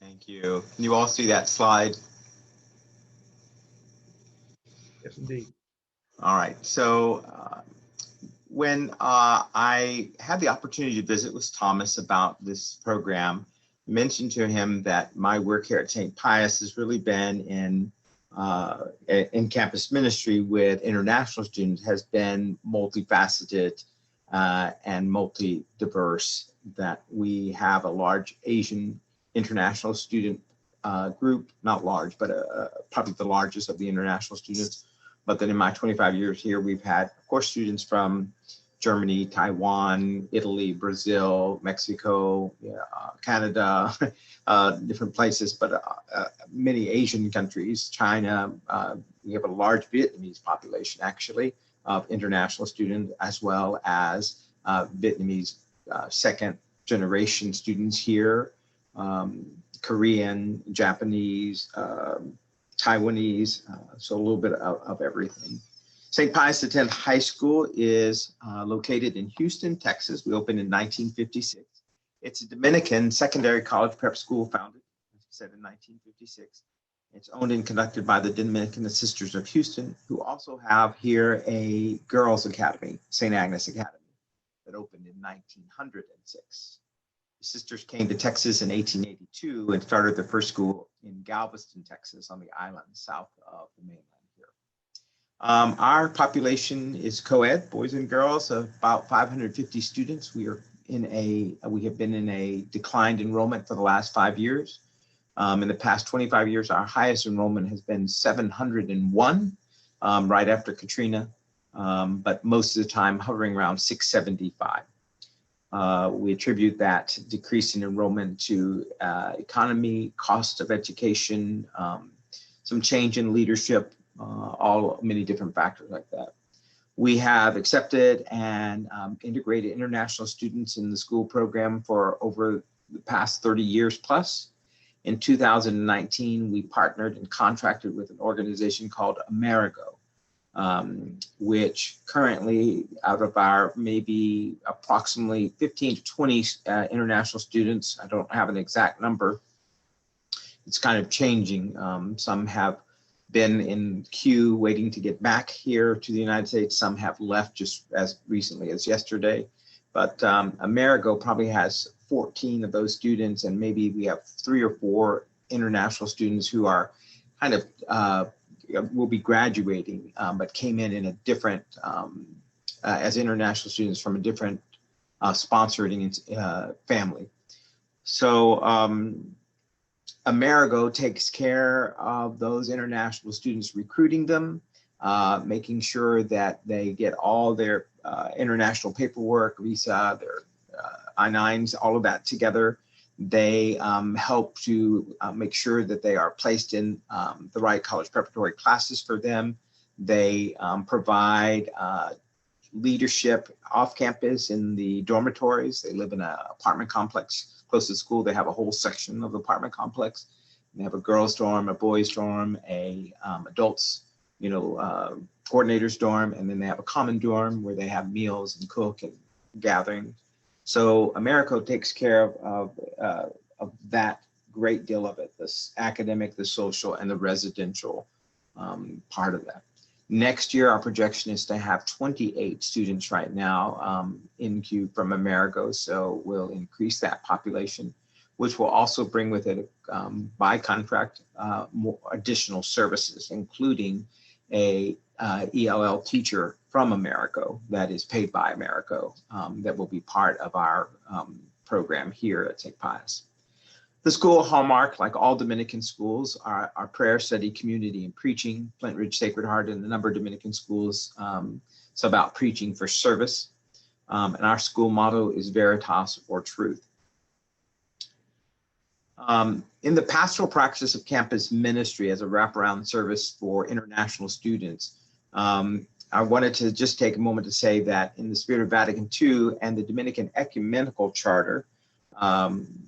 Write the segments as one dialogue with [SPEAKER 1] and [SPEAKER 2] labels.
[SPEAKER 1] Thank you. Can you all see that slide?
[SPEAKER 2] Yes, indeed.
[SPEAKER 1] All right. So when I had the opportunity to visit with Thomas about this program, I mentioned to him that my work here at St. Pius has really been in campus ministry with international students, has been multifaceted and multi-diverse, that we have a large Asian international student group, not large, but probably the largest of the international students. But then in my 25 years here, we've had, of course, students from Germany, Taiwan, Italy, Brazil, Mexico, Canada, different places, but many Asian countries, China. We have a large Vietnamese population, actually, of international students, as well as Vietnamese second generation students here, Korean, Japanese, Taiwanese, so a little bit of everything. St. Pius X High School is located in Houston, Texas. We opened in 1956. It's a Dominican secondary college prep school founded, as I said, in 1956. It's owned and conducted by the Dominican Sisters of Houston, who also have here a girls' academy, St. Agnes Academy, that opened in 1906. The sisters came to Texas in 1882 and started their first school in Galveston, Texas, on the island south of the mainland here. Our population is co-ed, boys and girls, about 550 students. We have been in a declined enrollment for the last 5 years. In the past 25 years, our highest enrollment has been 701, right after Katrina, but most of the time hovering around 675. We attribute that decrease in enrollment to economy, cost of education, some change in leadership, many different factors like that. We have accepted and integrated international students in the school program for over the past 30 years plus. In 2019, we partnered and contracted with an organization called Amerigo, which currently, out of our maybe approximately 15 to 20 international students, I don't have an exact number, it's kind of changing. Some have been in queue waiting to get back here to the United States. Some have left just as recently as yesterday. But Amerigo probably has 14 of those students, and maybe we have 3 or 4 international students who are kind of will be graduating, but came in a different, as international students from a different sponsoring family. So Amerigo takes care of those international students, recruiting them, making sure that they get all their international paperwork, visa, their I-9s, all of that together. They help to make sure that they are placed in the right college preparatory classes for them. They provide leadership off campus in the dormitories. They live in an apartment complex close to school. They have a whole section of the apartment complex. They have a girls' dorm, a boys' dorm, a adults, coordinators' dorm, and then they have a common dorm where they have meals and cook and gathering. So Americo takes care of that great deal of it, this academic, the social, and the residential part of that. Next year, our projection is to have 28 students right now in queue from Amerigo, so we'll increase that population, which will also bring with it, by contract, more additional services, including a ELL teacher from Amerigo that is paid by Amerigo, that will be part of our program here at St. Pius. The school hallmark, like all Dominican schools, are prayer, study, community, and preaching. Flint Ridge Sacred Heart and a number of Dominican schools, it's about preaching for service. And our school motto is Veritas, or truth. In the pastoral practice of campus ministry as a wraparound service for international students, I wanted to just take a moment to say that in the spirit of Vatican II and the Dominican Ecumenical Charter,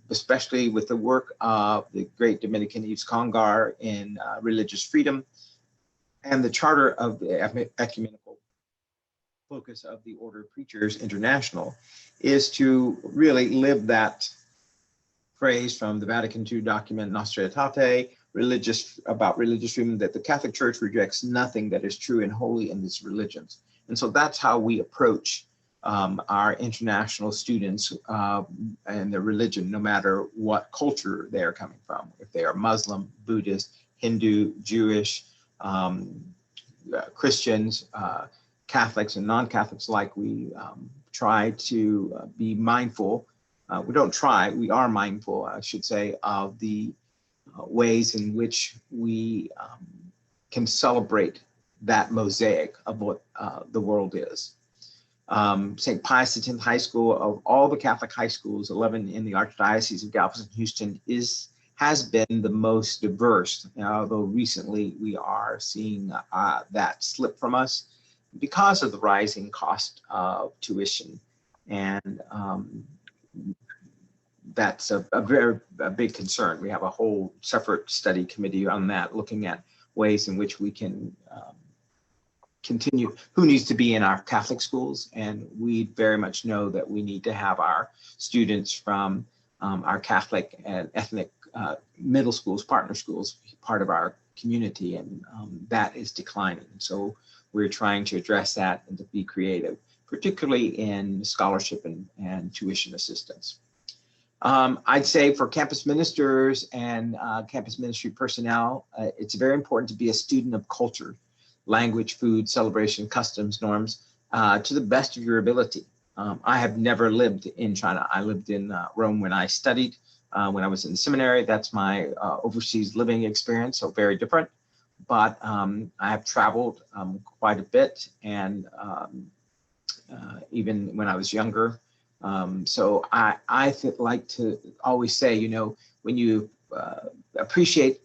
[SPEAKER 1] especially with the work of the great Dominican Yves Congar in religious freedom, and the charter of the ecumenical focus of the Order of Preachers International, is to really live that phrase from the Vatican II document Nostra Aetate, about religious freedom, that the Catholic Church rejects nothing that is true and holy in its religions. And so that's how we approach our international students and their religion, no matter what culture they are coming from. If they are Muslim, Buddhist, Hindu, Jewish, Christians, Catholics and non-Catholics alike, we try to be mindful. We don't try, we are mindful, I should say, of the ways in which we can celebrate that mosaic of what the world is. St. Pius X High School, of all the Catholic high schools, 11 in the Archdiocese of Galveston, Houston, has been the most diverse, although recently we are seeing that slip from us because of the rising cost of tuition. And that's a big concern. We have a whole separate study committee on that, looking at ways in which we can continue, who needs to be in our Catholic schools. And we very much know that we need to have our students from our Catholic and ethnic middle schools, partner schools, part of our community, and that is declining. So we're trying to address that and to be creative, particularly in scholarship and tuition assistance. I'd say for campus ministers and campus ministry personnel, it's very important to be a student of culture, language, food, celebration, customs, norms, to the best of your ability. I have never lived in China. I lived in Rome when I studied, when I was in the seminary. That's my overseas living experience, so very different. But I have traveled quite a bit, and even when I was younger. So I like to always say, you know, when you appreciate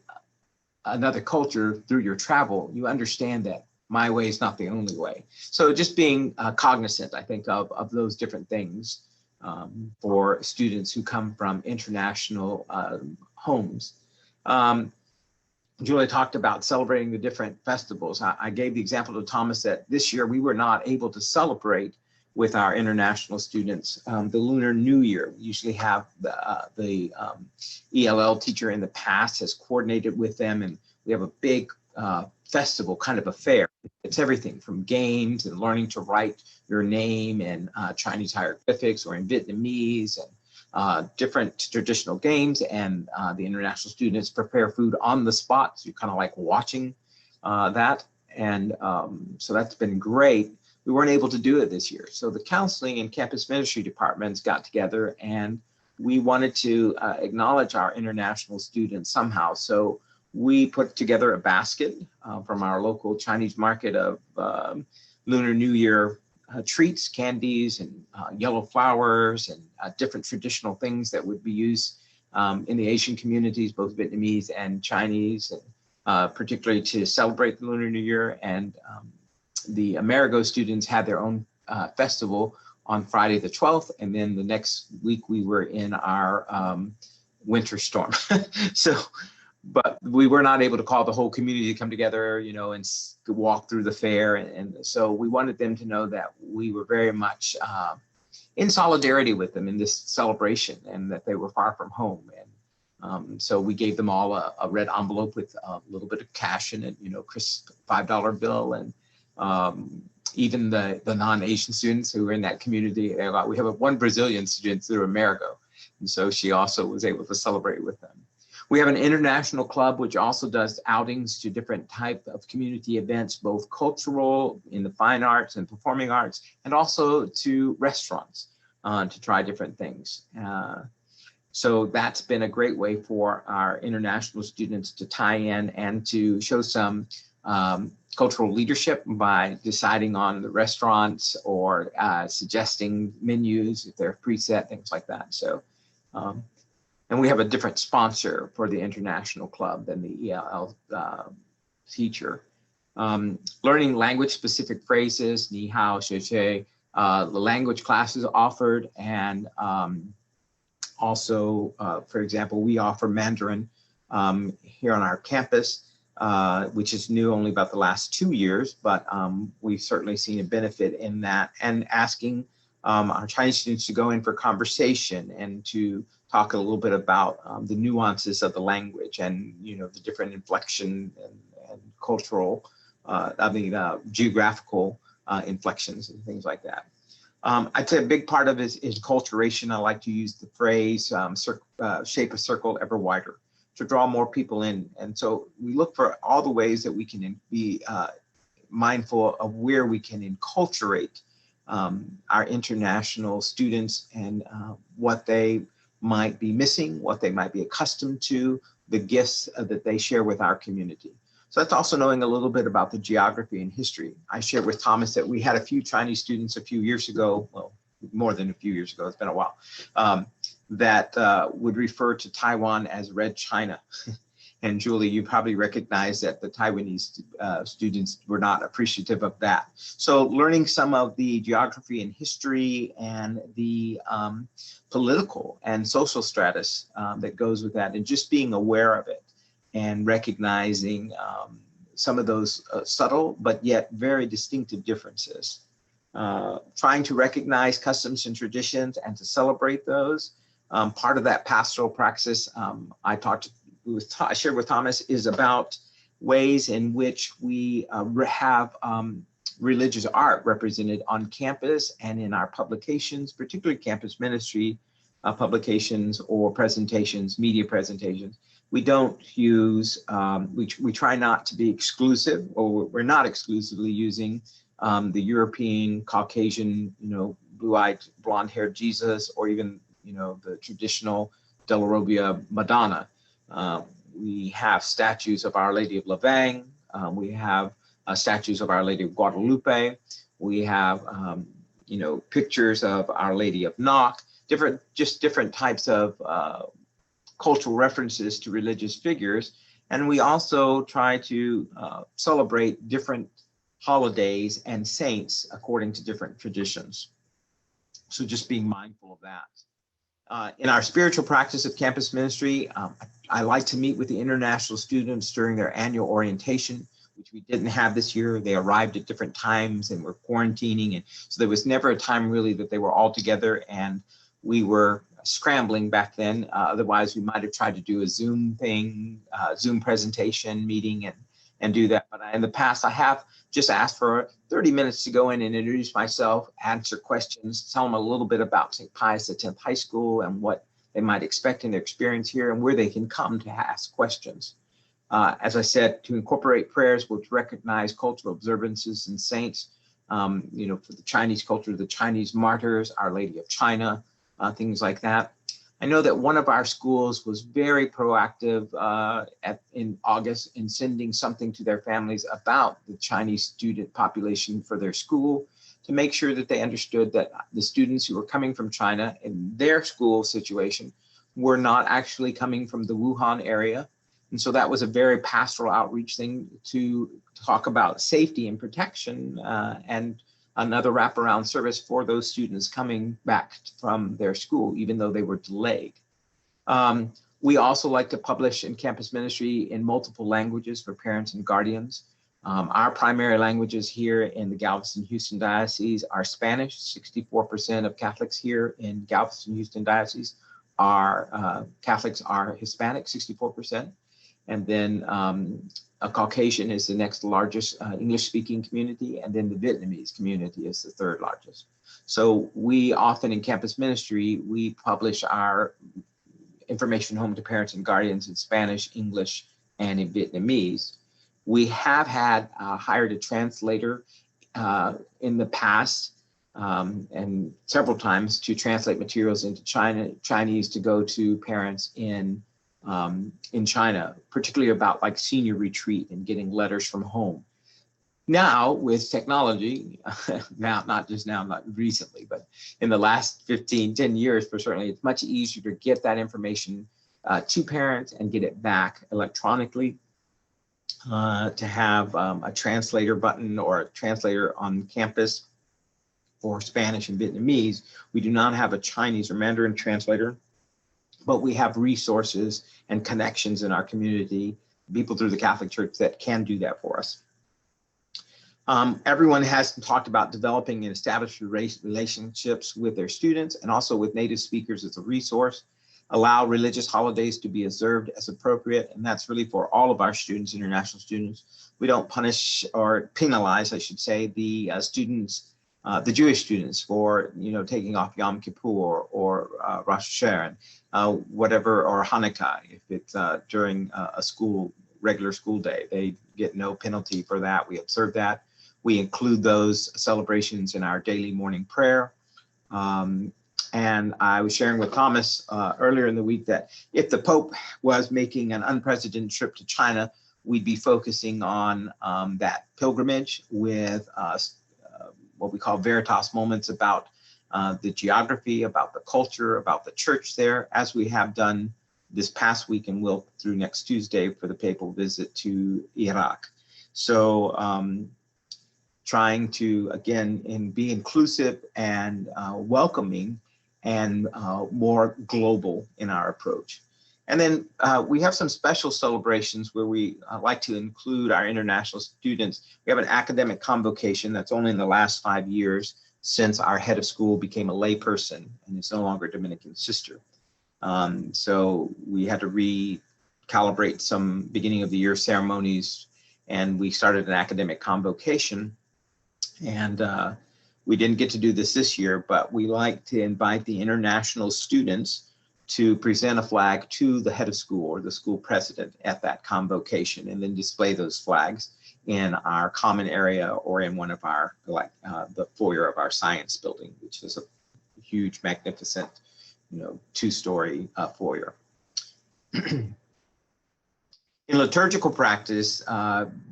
[SPEAKER 1] another culture through your travel, you understand that my way is not the only way. So just being cognizant, I think, of those different things for students who come from international homes. Julia talked about celebrating the different festivals. I gave the example to Thomas that this year we were not able to celebrate with our international students the Lunar New Year. We usually have the ELL teacher in the past has coordinated with them, and we have a big festival kind of affair. It's everything from games and learning to write your name in Chinese hieroglyphics or in Vietnamese, and different traditional games, and the international students prepare food on the spot. So you're kind of like watching that. And so that's been great. We weren't able to do it this year. So the counseling and campus ministry departments got together, and we wanted to acknowledge our international students somehow. So we put together a basket from our local Chinese market of Lunar New Year treats, candies, and yellow flowers, and different traditional things that would be used in the Asian communities, both Vietnamese and Chinese, and particularly to celebrate the Lunar New Year. And the Amerigo students had their own festival on Friday the 12th, and then the next week we were in our winter storm. So, but we were not able to call the whole community to come together, you know, and walk through the fair. And so we wanted them to know that we were very much in solidarity with them in this celebration, and that they were far from home. And so we gave them all a red envelope with a little bit of cash in it, you know, crisp $5 bill, and even the non-Asian students who were in that community. We have one Brazilian student through Amerigo, and so she also was able to celebrate with them. We have an international club which also does outings to different type of community events, both cultural, in the fine arts and performing arts, and also to restaurants to try different things. So that's been a great way for our international students to tie in and to show some cultural leadership by deciding on the restaurants or suggesting menus if they're preset, things like that. So, and we have a different sponsor for the international club than the ELL teacher. Learning language-specific phrases, ni hao, xie xie, the language classes offered, and also, for example, we offer Mandarin here on our campus, which is new only about the last 2 years, but we've certainly seen a benefit in that, and asking our Chinese students to go in for conversation and to talk a little bit about the nuances of the language and, the different inflection and cultural, geographical inflections and things like that. I'd say a big part of it is acculturation. I like to use the phrase shape a circle ever wider to draw more people in. And so we look for all the ways that we can be mindful of where we can enculturate our international students and what they might be missing, what they might be accustomed to, the gifts that they share with our community. So that's also knowing a little bit about the geography and history. I shared with Thomas that we had a few Chinese students a few years ago, well, more than a few years ago, it's been a while, that would refer to Taiwan as Red China. And Julie, you probably recognize that the Taiwanese students were not appreciative of that. So learning some of the geography and history and the political and social stratus that goes with that, and just being aware of it and recognizing some of those subtle but yet very distinctive differences. Trying to recognize customs and traditions and to celebrate those. Part of that pastoral praxis I shared with Thomas is about ways in which we have religious art represented on campus and in our publications, particularly campus ministry publications or presentations, media presentations. We don't use, we try not to be exclusive, or we're not exclusively using the European, Caucasian, blue-eyed, blonde-haired Jesus, or even, the traditional Della Robbia Madonna. We have statues of Our Lady of Lavang. We have statues of Our Lady of Guadalupe. We have, pictures of Our Lady of Knock, different types of cultural references to religious figures. And we also try to celebrate different holidays and saints according to different traditions. So just being mindful of that. In our spiritual practice of campus ministry, I like to meet with the international students during their annual orientation, which we didn't have this year. They arrived at different times and were quarantining. And so there was never a time really that they were all together, and we were scrambling back then. Otherwise, we might have tried to do a Zoom thing, Zoom presentation meeting and do that. But in the past, I have just asked for 30 minutes to go in and introduce myself, answer questions, tell them a little bit about St. Pius X High School and what they might expect in their experience here and where they can come to ask questions. As I said, to incorporate prayers which recognize cultural observances and saints, for the Chinese culture, the Chinese martyrs, Our Lady of China, things like that. I know that one of our schools was very proactive in August in sending something to their families about the Chinese student population for their school, to make sure that they understood that the students who were coming from China in their school situation were not actually coming from the Wuhan area. And so that was a very pastoral outreach thing to talk about safety and protection and another wraparound service for those students coming back from their school, even though they were delayed. We also like to publish in campus ministry in multiple languages for parents and guardians. Our primary languages here in the Galveston-Houston Diocese are Spanish. 64% of Catholics here in Galveston-Houston Diocese are Catholics are Hispanic, 64%. And then a Caucasian is the next largest English-speaking community, and then the Vietnamese community is the third largest. So we often in campus ministry, we publish our information home to parents and guardians in Spanish, English, and in Vietnamese. We have had hired a translator in the past and several times to translate materials into Chinese to go to parents in China, particularly about like senior retreat and getting letters from home. Now with technology, not recently, but in the last 10 years, for certainly, it's much easier to get that information to parents and get it back electronically. To have a translator button or a translator on campus for Spanish and Vietnamese. We do not have a Chinese or Mandarin translator, but we have resources and connections in our community, people through the Catholic Church that can do that for us. Everyone has talked about developing and establishing relationships with their students and also with native speakers as a resource. allow religious holidays to be observed as appropriate, and that's really for all of our students, international students. We don't punish or penalize, I should say, the students, the Jewish students for, taking off Yom Kippur or Rosh Hashanah, whatever, or Hanukkah, if it's during a regular school day. They get no penalty for that. We observe that. We include those celebrations in our daily morning prayer. And I was sharing with Thomas earlier in the week that if the Pope was making an unprecedented trip to China, we'd be focusing on that pilgrimage with what we call Veritas moments about the geography, about the culture, about the church there, as we have done this past week and will through next Tuesday for the papal visit to Iraq. So trying to, again, be inclusive and welcoming and more global in our approach. And then we have some special celebrations where we like to include our international students. We have an academic convocation that's only in the last 5 years since our head of school became a layperson and is no longer a Dominican sister. So we had to recalibrate some beginning of the year ceremonies, and we started an academic convocation. And we didn't get to do this year, but we like to invite the international students to present a flag to the head of school or the school president at that convocation, and then display those flags in our common area or in one of our, the foyer of our science building, which is a huge, magnificent, 2-story foyer. In liturgical practice,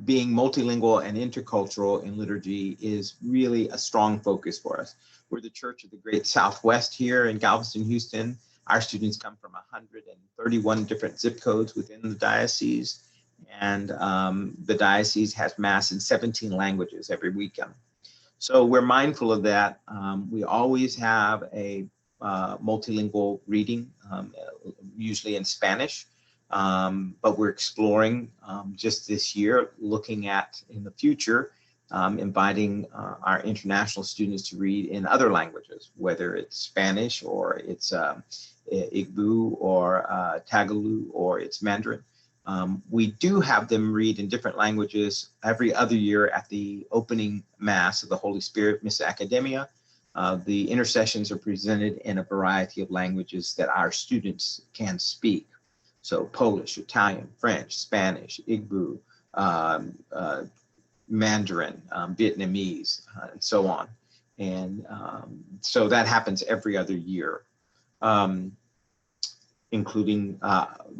[SPEAKER 1] being multilingual and intercultural in liturgy is really a strong focus for us. We're the Church of the Great Southwest here in Galveston, Houston. Our students come from 131 different zip codes within the diocese, and the diocese has Mass in 17 languages every weekend. So we're mindful of that. We always have a multilingual reading, usually in Spanish. But we're exploring just this year, looking at in the future, inviting our international students to read in other languages, whether it's Spanish or it's Igbo or Tagalog or it's Mandarin. We do have them read in different languages every other year at the opening Mass of the Holy Spirit, Missa Academia. The intercessions are presented in a variety of languages that our students can speak. So Polish, Italian, French, Spanish, Igbo, Mandarin, Vietnamese, and so on. And so that happens every other year, including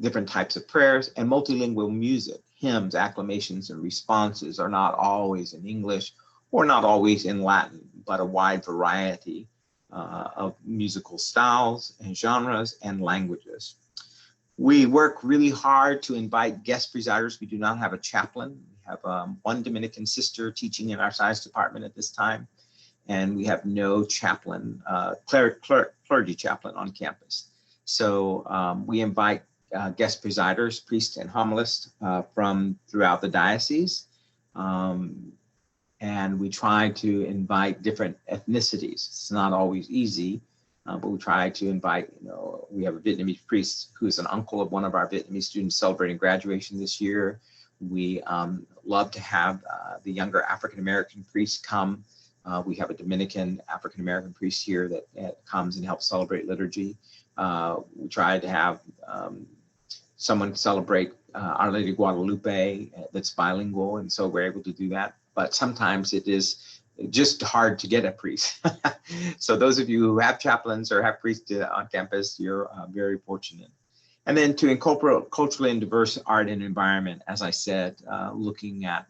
[SPEAKER 1] different types of prayers and multilingual music. Hymns, acclamations, and responses are not always in English or not always in Latin, but a wide variety of musical styles and genres and languages. We work really hard to invite guest presiders. We do not have a chaplain. We have one Dominican sister teaching in our science department at this time, and we have no chaplain, clergy chaplain on campus. So we invite guest presiders, priests and homilists from throughout the diocese. And we try to invite different ethnicities. It's not always easy. But we try to invite, we have a Vietnamese priest who's an uncle of one of our Vietnamese students celebrating graduation this year. We love to have the younger African-American priests come. We have a Dominican African-American priest here that comes and helps celebrate liturgy. We try to have someone celebrate Our Lady of Guadalupe that's bilingual, and so we're able to do that. But sometimes it is just hard to get a priest. So those of you who have chaplains or have priests on campus, you're very fortunate. And then to incorporate culturally and diverse art and environment, as I said, looking at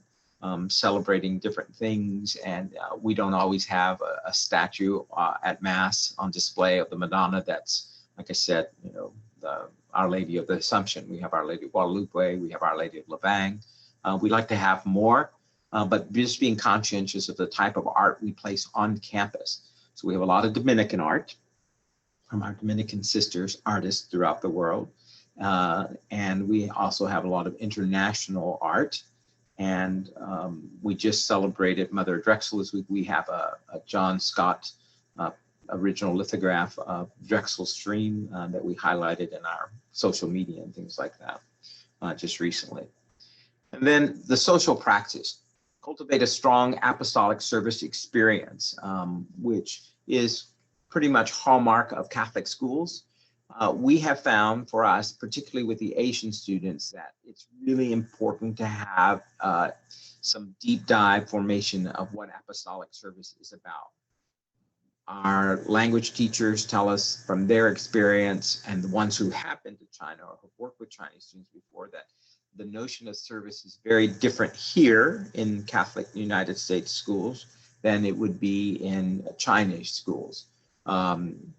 [SPEAKER 1] celebrating different things. And we don't always have a statue at Mass on display of the Madonna that's, like I said, Our Lady of the Assumption. We have Our Lady of Guadalupe, we have Our Lady of Lavang. We like to have more. But just being conscientious of the type of art we place on campus. So we have a lot of Dominican art from our Dominican sisters, artists throughout the world. And we also have a lot of international art. And we just celebrated Mother Drexel this week. We have a John Scott original lithograph of Drexel Stream that we highlighted in our social media and things like that just recently. And then the social practice, cultivate a strong apostolic service experience, which is pretty much hallmark of Catholic schools. We have found for us, particularly with the Asian students, that it's really important to have some deep dive formation of what apostolic service is about. Our language teachers tell us from their experience, and the ones who have been to China or have worked with Chinese students before, that the notion of service is very different here in Catholic United States schools than it would be in Chinese schools.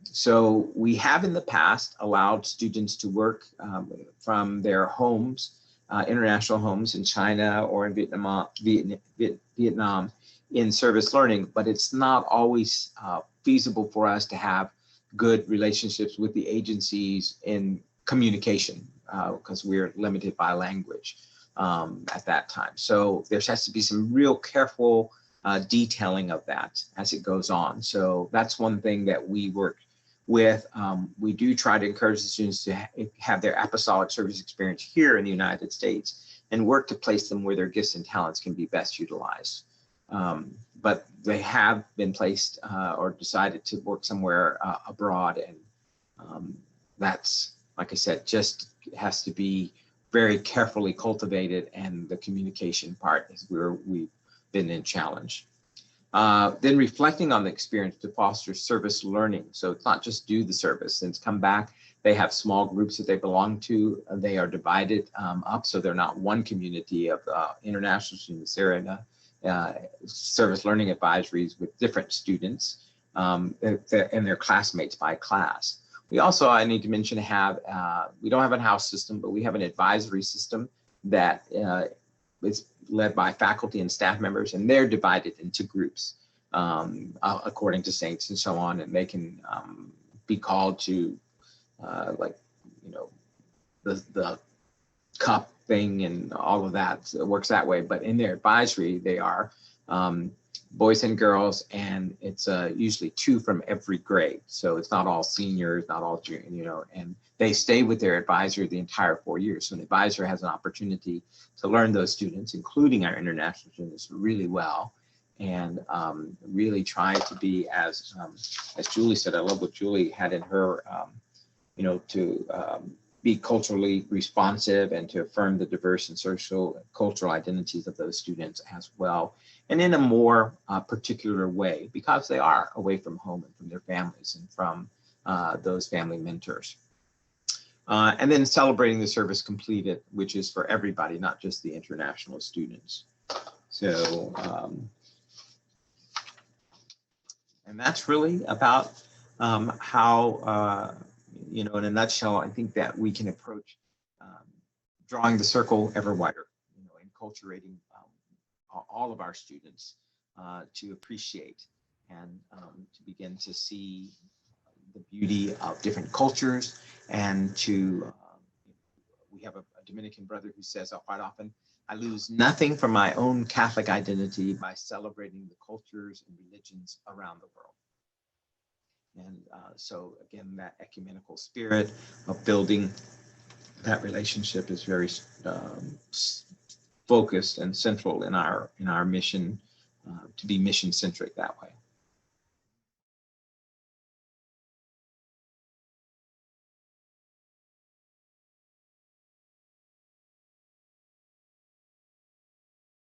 [SPEAKER 1] So we have in the past allowed students to work from their homes, international homes in China or in Vietnam in service learning, but it's not always feasible for us to have good relationships with the agencies in communication because we're limited by language at that time. So there has to be some real careful detailing of that as it goes on. So that's one thing that we work with. We do try to encourage the students to have their apostolic service experience here in the United States and work to place them where their gifts and talents can be best utilized. But they have been placed or decided to work somewhere abroad, and that's, like I said, just has to be very carefully cultivated, and the communication part is where we've been in challenge. Then reflecting on the experience to foster service learning. So it's not just do the service and come back. They have small groups that they belong to. They are divided up, so they're not one community of international students. They're in service learning advisories with different students and their classmates by class. We also, I need to mention, we don't have a house system, but we have an advisory system that is led by faculty and staff members, and they're divided into groups according to saints and so on, and they can be called to like, you know, the cup thing and all of that. So it works that way, but in their advisory, they are boys and girls, and it's usually 2 from every grade. So it's not all seniors, not all juniors, you know, and they stay with their advisor the entire 4 years. So an advisor has an opportunity to learn those students, including our international students, really well, and really try to be as Julie said, I love what Julie had in her, you know, to be culturally responsive and to affirm the diverse and social and cultural identities of those students as well, and in a more particular way, because they are away from home and from their families and from those family mentors. And then celebrating the service completed, which is for everybody, not just the international students. So, and that's really about how, you know, in a nutshell, I think that we can approach drawing the circle ever wider, you know, enculturating all of our students to appreciate and to begin to see the beauty of different cultures, and to, we have a Dominican brother who says quite often, I lose nothing from my own Catholic identity by celebrating the cultures and religions around the world. And so again, that ecumenical spirit of building that relationship is very focused and central in our mission, to be mission centric that way.